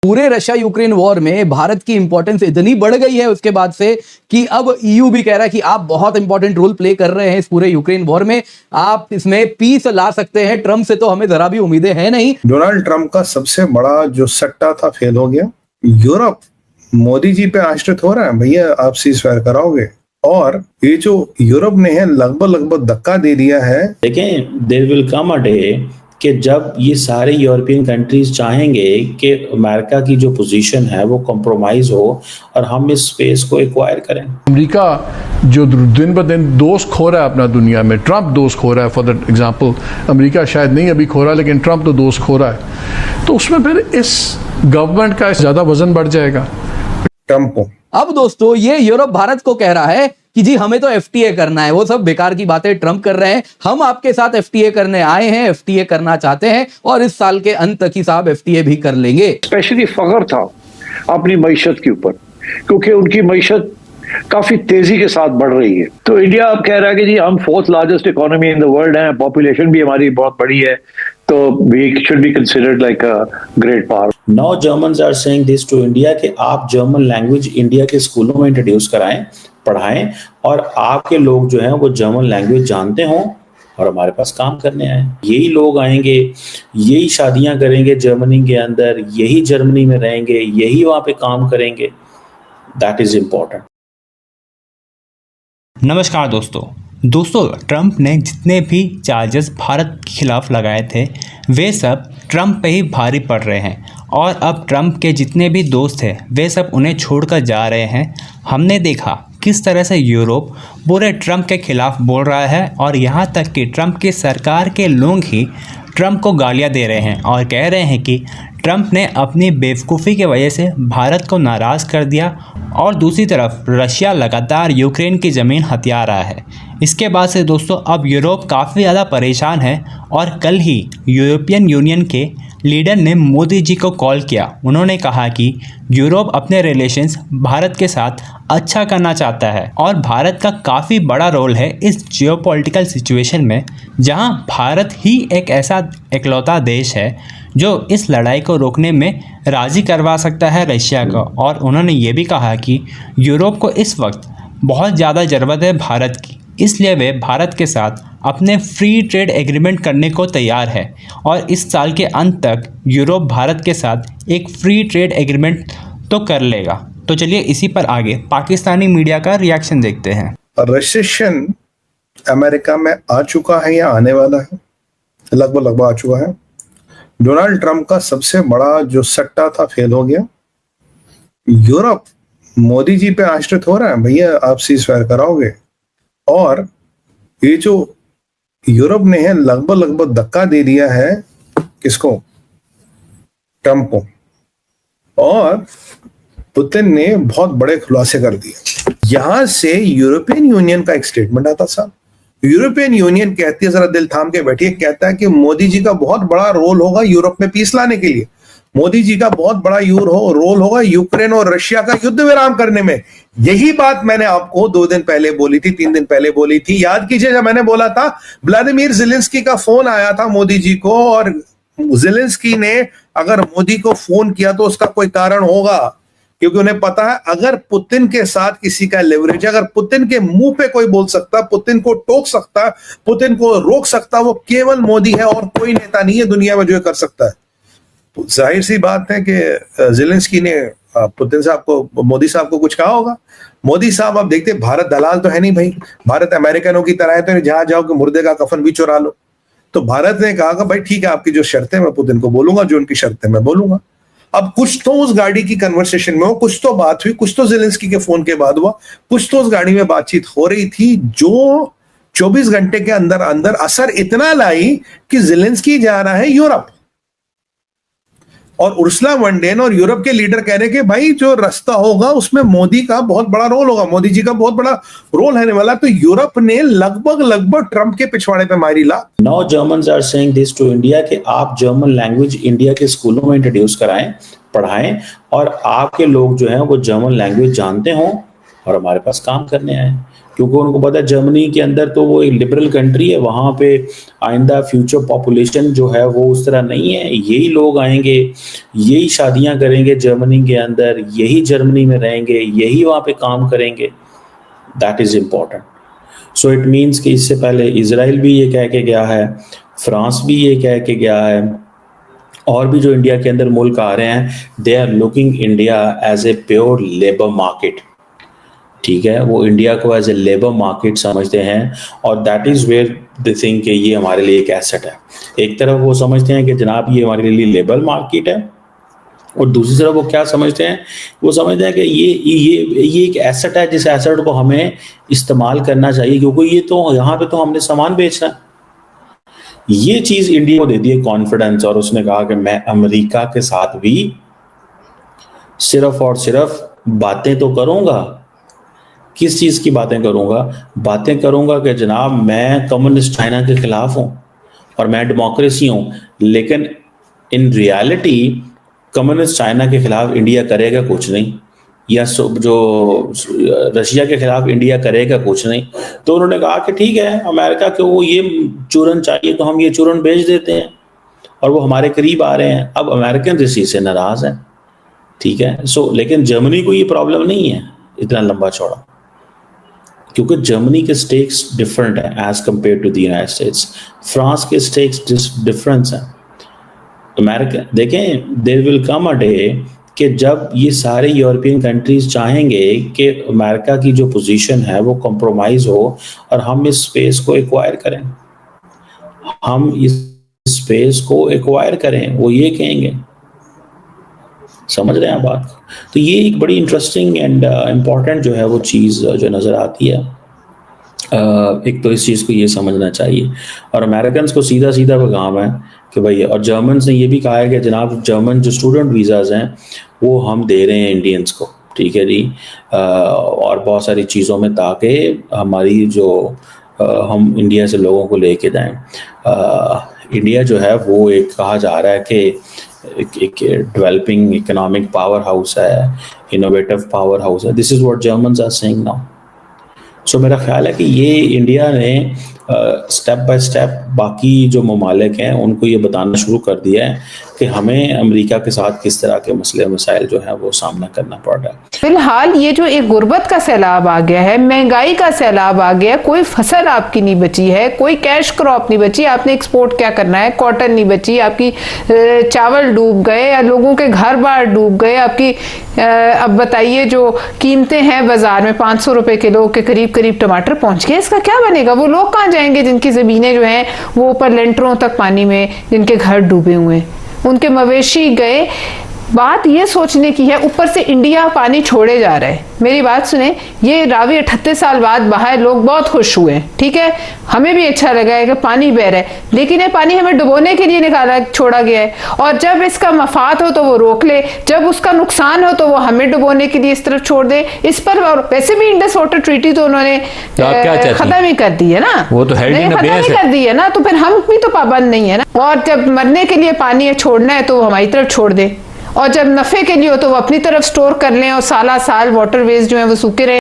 पूरे Russia Ukraine war में भारत की इंपॉर्टेंस इतनी बढ़ गई है उसके बाद से कि अब ईयू भी कह रहा है कि आप बहुत इंपॉर्टेंट रोल प्ले कर रहे हैं इस पूरे यूक्रेन वॉर में, आप इसमें पीस ला सकते हैं। ट्रम्प से तो हमें जरा भी उम्मीदें हैं नहीं। डोनाल्ड ट्रम्प का सबसे बड़ा जो सट्टा था फेल हो गया। यूरोप मोदी जी पे आश्रित हो रहा है, भैया आप सीज फायर कराओगे, और ये जो यूरोप ने है लगभग धक्का दे दिया है। देखें, there will come a day कि जब ये सारे यूरोपियन कंट्रीज चाहेंगे कि अमेरिका की जो पोजीशन है वो कॉम्प्रोमाइज हो और हम इस स्पेस को एक्वायर करें। अमेरिका जो दिन ब दिन दोस्त खो रहा है अपना दुनिया में, ट्रम्प दोस्त खो रहा है। फॉर दैट एग्जांपल अमेरिका शायद नहीं अभी खो रहा है, लेकिन ट्रम्प तो दोस्त खो रहा है, तो उसमें फिर इस गवर्नमेंट का ज्यादा वजन बढ़ जाएगा ट्रम्प को। अब दोस्तों ये यूरोप भारत को कह रहा है कि जी हमें तो एफटीए करना है। वो सब बेकार की बातें ट्रम्प कर रहे हैं, हम आपके साथ एफटीए करने आए हैं, एफटीए करना चाहते हैं और इस साल के अंत तक ही साहब एफटीए भी कर लेंगे। स्पेशली फख्र था अपनी मईशत के ऊपर, क्योंकि उनकी मईशत काफी तेजी के साथ बढ़ रही है। तो इंडिया अब कह रहा है कि जी हम 4th largest economy in the world हैं, पॉपुलेशन भी हमारी बहुत बड़ी है, तो we should be considered like a great power. Now Germans are saying this to India कि आप जर्मन लैंग्वेज इंडिया के स्कूलों में इंट्रोड्यूस कराएं, पढ़ाएं, और आपके लोग जो हैं वो जर्मन लैंग्वेज जानते हों और हमारे पास काम करने आए। यही लोग आएंगे, यही शादियां करेंगे जर्मनी के अंदर, यही जर्मनी में रहेंगे, यही वहां पे काम करेंगे। That is important. नमस्कार दोस्तों, ट्रम्प ने जितने भी चार्जेस भारत के खिलाफ लगाए थे वे सब ट्रम्प पे ही भारी पड़ रहे हैं, और अब ट्रम्प के जितने भी दोस्त हैं वे सब उन्हें छोड़कर जा रहे हैं। हमने देखा किस तरह से यूरोप पूरे ट्रम्प के खिलाफ बोल रहा है, और यहाँ तक कि ट्रम्प की सरकार के लोग ही ट्रम्प को गालियाँ दे रहे हैं और कह रहे हैं कि ट्रम्प ने अपनी बेवकूफ़ी की वजह से भारत को नाराज़ कर दिया। और दूसरी तरफ रशिया लगातार यूक्रेन की ज़मीन हथिया रहा है। इसके बाद से दोस्तों अब यूरोप काफ़ी ज़्यादा परेशान है, और कल ही यूरोपियन यूनियन के लीडर ने मोदी जी को कॉल किया। उन्होंने कहा कि यूरोप अपने रिलेशंस भारत के साथ अच्छा करना चाहता है, और भारत का काफ़ी बड़ा रोल है इस जियोपॉलिटिकल सिचुएशन में, जहां भारत ही एक ऐसा इकलौता देश है जो इस लड़ाई को रोकने में राज़ी करवा सकता है रशिया को। और उन्होंने ये भी कहा कि यूरोप को इस वक्त बहुत ज़्यादा ज़रूरत है भारत की, इसलिए वे भारत के साथ अपने फ्री ट्रेड एग्रीमेंट करने को तैयार है, और इस साल के अंत तक यूरोप भारत के साथ एक फ्री ट्रेड एग्रीमेंट तो कर लेगा। तो चलिए इसी पर आगे पाकिस्तानी मीडिया का रिएक्शन देखते हैं। रिसेशन अमेरिका में आ चुका है या आने वाला है? लगभग आ चुका है। डोनाल्ड ट्रम्प का सबसे बड़ा जो सट्टा था फेल हो गया। यूरोप मोदी जी पे आश्रित हो रहा है, भैया आप सीज फायर कराओगे, और ये जो यूरोप ने है लगभग धक्का दे दिया है किसको? ट्रम्प को। और पुतिन ने बहुत बड़े खुलासे कर दिए। यहां से यूरोपियन यूनियन का एक स्टेटमेंट आता साहब। यूरोपियन यूनियन कहती है, जरा दिल थाम के बैठिए, कहता है कि मोदी जी का बहुत बड़ा रोल होगा यूरोप में पीस लाने के लिए। मोदी जी का बहुत बड़ा रोल होगा यूक्रेन और रशिया का युद्ध विराम करने में। यही बात मैंने आपको 2 दिन पहले बोली थी, 3 दिन पहले बोली थी। याद कीजिए जब मैंने बोला था व्लादिमीर ज़ेलेंस्की का फोन आया था मोदी जी को, और ज़ेलेंस्की ने अगर मोदी को फोन किया तो उसका कोई कारण होगा, क्योंकि उन्हें पता है अगर पुतिन के साथ किसी का लेवरेज, अगर पुतिन के मुंह पे कोई बोल सकता, पुतिन को टोक सकता, पुतिन को रोक सकता, वो केवल मोदी है और कोई नेता नहीं है दुनिया में जो ये कर सकता है। जाहिर सी बात है कि ज़ेलेंस्की ने पुतिन साहब को, मोदी साहब को कुछ कहा होगा। मोदी साहब आप देखते भारत दलाल तो है नहीं भाई, भारत अमेरिकनों की तरह है, तो जहां जाओ कि मुर्दे का कफन भी चुरा लो। तो भारत ने कहा भाई ठीक है, आपकी जो शर्तें मैं पुतिन को बोलूंगा, जो उनकी शर्तें मैं बोलूंगा। अब कुछ तो उस गाड़ी की कन्वर्सेशन में हो, कुछ तो बात हुई, कुछ तो ज़ेलेंस्की के फोन के बाद हुआ, कुछ तो उस गाड़ी में बातचीत हो रही थी जो 24 घंटे के अंदर अंदर असर इतना लाई कि ज़ेलेंस्की जा रहा है यूरोप, और उर्सुला वॉन डेर और यूरोप के लीडर कह रहे हैं कि भाई जो रास्ता होगा उसमें मोदी का बहुत बड़ा रोल होगा, मोदी जी का बहुत बड़ा रोल रहने वाला। तो यूरोप ने लगभग ट्रम्प के पिछवाड़े पे मारी ला। Now Germans are saying this to India कि आप जर्मन लैंग्वेज इंडिया के स्कूलों में इंट्रोड्यूस कराएं, पढ़ाएं, और आपके लोग जो हैं वो जर्मन लैंग्वेज जानते हों और हमारे पास काम करने आए। क्योंकि उनको पता है जर्मनी के अंदर तो वो एक लिबरल कंट्री है, वहां पे आइंदा फ्यूचर पॉपुलेशन जो है वो उस तरह नहीं है, यही लोग आएंगे, यही शादियां करेंगे जर्मनी के अंदर, यही जर्मनी में रहेंगे, यही वहां पे काम करेंगे। That is important. So it means कि इससे पहले इजराइल भी ये कह के गया है, फ्रांस भी ये कह के गया है, और भी जो इंडिया के अंदर मुल्क आ रहे हैं, they are looking India as a pure labour market. ठीक है, वो इंडिया को एज ए लेबर मार्केट समझते हैं, और that is where they think कि ये हमारे लिए एक एसेट है। एक तरफ वो समझते हैं कि जनाब ये हमारे लिए लेबर मार्केट है, और दूसरी तरफ वो क्या समझते हैं, वो समझते हैं कि ये एक एसेट है, जिस एसेट को हमें इस्तेमाल करना चाहिए, क्योंकि ये तो यहाँ पे तो हमने सामान बेचना है। ये चीज इंडिया को देती है कॉन्फिडेंस, और उसने कहा कि मैं अमेरिका के साथ भी सिर्फ और सिर्फ बातें तो करूंगा। किस चीज की बातें करूंगा? बातें करूंगा कि जनाब मैं कम्युनिस्ट चाइना के खिलाफ हूं और मैं डेमोक्रेसी हूं, लेकिन इन रियलिटी कम्युनिस्ट चाइना के खिलाफ इंडिया करेगा कुछ नहीं, या जो रशिया के खिलाफ इंडिया करेगा कुछ नहीं। तो उन्होंने कहा कि ठीक है, अमेरिका को वो ये चूरन चाहिए तो हम ये चूरन बेच देते हैं, और वो हमारे करीब आ रहे हैं। अब अमेरिकन इस चीज से नाराज हैं। ठीक है, सो लेकिन जर्मनी को ये प्रॉब्लम नहीं है इतना लंबा चौड़ा, क्योंकि जर्मनी के स्टेक्स डिफरेंट है as compare to the United States. France के स्टेक्स डिफरेंस हैं। अमेरिका देखें, there will come a day कि जब ये सारे यूरोपियन कंट्रीज चाहेंगे कि अमेरिका की जो पोजीशन है वो कॉम्प्रोमाइज हो और हम इस स्पेस को एक्वायर करें, हम इस स्पेस को एक्वायर करें, वो ये कहेंगे। समझ रहे हैं बात? तो ये एक बड़ी इंटरेस्टिंग एंड इम्पॉर्टेंट जो है वो चीज़ जो नज़र आती है। एक तो इस चीज़ को ये समझना चाहिए, और अमेरिकन को सीधा सीधा पैगाम है कि भाई, और जर्मन्स ने ये भी कहा है कि जनाब जर्मन जो स्टूडेंट वीज़ाज़ हैं वो हम दे रहे हैं इंडियंस को, ठीक है जी, और बहुत सारी चीज़ों में, ताकि हमारी जो हम इंडिया से लोगों को लेके जाएं। इंडिया जो है वो एक कहा जा रहा है कि एक डेवलपिंग इकोनॉमिक पावर हाउस है, इनोवेटिव पावर हाउस है। This is what Germans are saying now. So मेरा ख्याल है कि ये इंडिया ने स्टेप बाय स्टेप बाकी जो ममालिक हैं उनको ये बताना शुरू कर दिया है कि हमें अमेरिका के साथ किस तरह के मसले मसाइल जो है वो सामना करना पड़ रहा है। फिलहाल ये जो एक गुर्बत का सैलाब आ गया है, महंगाई का सैलाब आ गया, कोई फसल आपकी नहीं बची है, कोई कैश क्रॉप नहीं बची, आपने एक्सपोर्ट क्या करना है, कॉटन नहीं बची, आपकी चावल डूब गए, या लोगों के घर बार डूब गए, आपकी अब बताइए जो कीमतें हैं बाजार में 500 रुपए किलो के करीब टमाटर पहुंच गए, इसका क्या बनेगा? वो लोग कहाँ जाएंगे जिनकी जमीनें जो हैं वो ऊपर लेंटरों तक पानी में, जिनके घर डूबे हुए हैं, उनके मवेशी गए। बात ये सोचने की है, ऊपर से इंडिया पानी छोड़े जा रहा है। मेरी बात सुने, ये रावी 38 साल बाद बहा है, लोग बहुत खुश हुए, ठीक है, हमें भी अच्छा लगा है कि पानी बह रहा है, लेकिन ये पानी हमें डुबोने के लिए छोड़ा गया है, और जब इसका मफाद हो तो वो रोक ले, जब उसका नुकसान हो तो वो हमें डुबोने के लिए इस तरफ छोड़ दे। इस पर, और वैसे भी इंडस वाटर ट्रीटी तो उन्होंने खत्म ही कर दी है ना, वो तो खत्म ही कर दी है ना, तो फिर हम भी तो पाबंद नहीं है ना। और जब मरने के लिए पानी छोड़ना है तो वो हमारी तरफ छोड़ दे, और जब नफे के लिए हो तो वो अपनी तरफ स्टोर कर लें, और साला साल वाटरवेज जो है वो सूखे रहे।